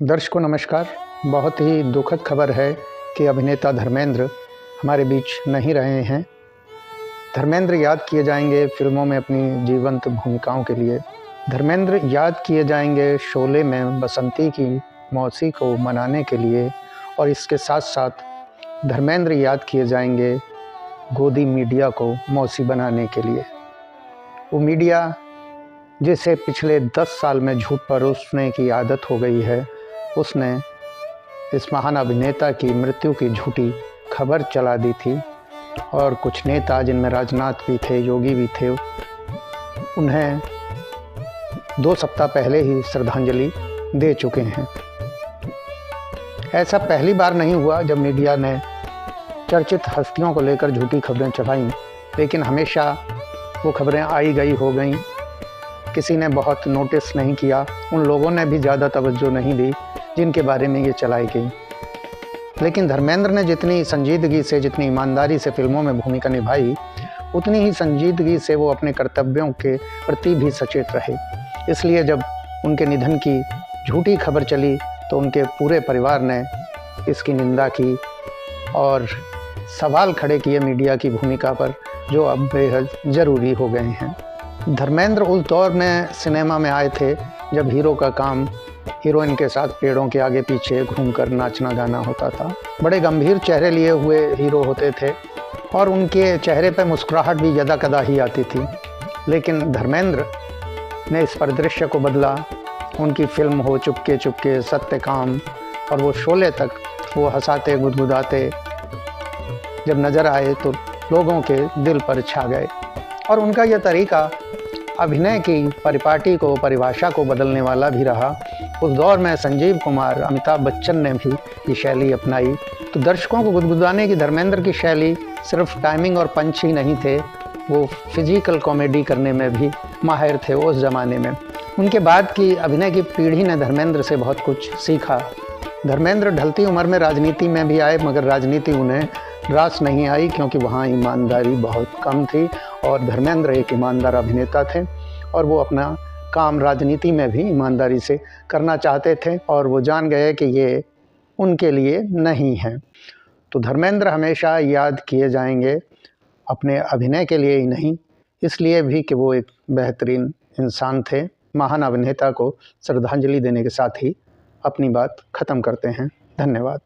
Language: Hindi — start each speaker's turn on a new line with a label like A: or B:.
A: दर्शकों नमस्कार। बहुत ही दुखद खबर है कि अभिनेता धर्मेंद्र हमारे बीच नहीं रहे हैं। धर्मेंद्र याद किए जाएंगे फिल्मों में अपनी जीवंत भूमिकाओं के लिए। धर्मेंद्र याद किए जाएंगे शोले में बसंती की मौसी को मनाने के लिए, और इसके साथ साथ धर्मेंद्र याद किए जाएंगे गोदी मीडिया को मौसी बनाने के लिए। वो मीडिया जिसे पिछले 10 साल में झूठ परोसने की आदत हो गई है, उसने इस महान अभिनेता की मृत्यु की झूठी खबर चला दी थी, और कुछ नेता जिनमें राजनाथ भी थे, योगी भी थे, उन्हें 2 सप्ताह पहले ही श्रद्धांजलि दे चुके हैं। ऐसा पहली बार नहीं हुआ जब मीडिया ने चर्चित हस्तियों को लेकर झूठी खबरें चलाईं, लेकिन हमेशा वो खबरें आई गई हो गईं। किसी ने बहुत नोटिस नहीं किया, उन लोगों ने भी ज़्यादा तवज्जो नहीं दी जिनके बारे में ये चलाई गई। लेकिन धर्मेंद्र ने जितनी संजीदगी से, जितनी ईमानदारी से फिल्मों में भूमिका निभाई, उतनी ही संजीदगी से वो अपने कर्तव्यों के प्रति भी सचेत रहे। इसलिए जब उनके निधन की झूठी खबर चली तो उनके पूरे परिवार ने इसकी निंदा की और सवाल खड़े किए मीडिया की भूमिका पर, जो अब बेहद ज़रूरी हो गए हैं। धर्मेंद्र उस दौर में सिनेमा में आए थे जब हीरो का काम हीरोइन के साथ पेड़ों के आगे पीछे घूमकर नाचना गाना होता था। बड़े गंभीर चेहरे लिए हुए हीरो होते थे और उनके चेहरे पर मुस्कुराहट भी यदा कदा ही आती थी। लेकिन धर्मेंद्र ने इस परिदृश्य को बदला। उनकी फिल्म हो चुपके चुपके, सत्यकाम और वो शोले तक वो हंसाते गुदगुदाते जब नज़र आए तो लोगों के दिल पर छा गए। और उनका यह तरीका अभिनय की परिपाटी को, परिभाषा को बदलने वाला भी रहा। उस दौर में संजीव कुमार, अमिताभ बच्चन ने भी ये शैली अपनाई। तो दर्शकों को गुदगुदाने की धर्मेंद्र की शैली सिर्फ टाइमिंग और पंच ही नहीं थे, वो फिजिकल कॉमेडी करने में भी माहिर थे उस ज़माने में। उनके बाद की अभिनय की पीढ़ी ने धर्मेंद्र से बहुत कुछ सीखा। धर्मेंद्र ढलती उम्र में राजनीति में भी आए, मगर राजनीति उन्हें रास नहीं आई, क्योंकि वहाँ ईमानदारी बहुत कम थी और धर्मेंद्र एक ईमानदार अभिनेता थे और वो अपना काम राजनीति में भी ईमानदारी से करना चाहते थे, और वो जान गए कि ये उनके लिए नहीं है। तो धर्मेंद्र हमेशा याद किए जाएंगे अपने अभिनय के लिए ही नहीं, इसलिए भी कि वो एक बेहतरीन इंसान थे। महान अभिनेता को श्रद्धांजलि देने के साथ ही अपनी बात ख़त्म करते हैं। धन्यवाद।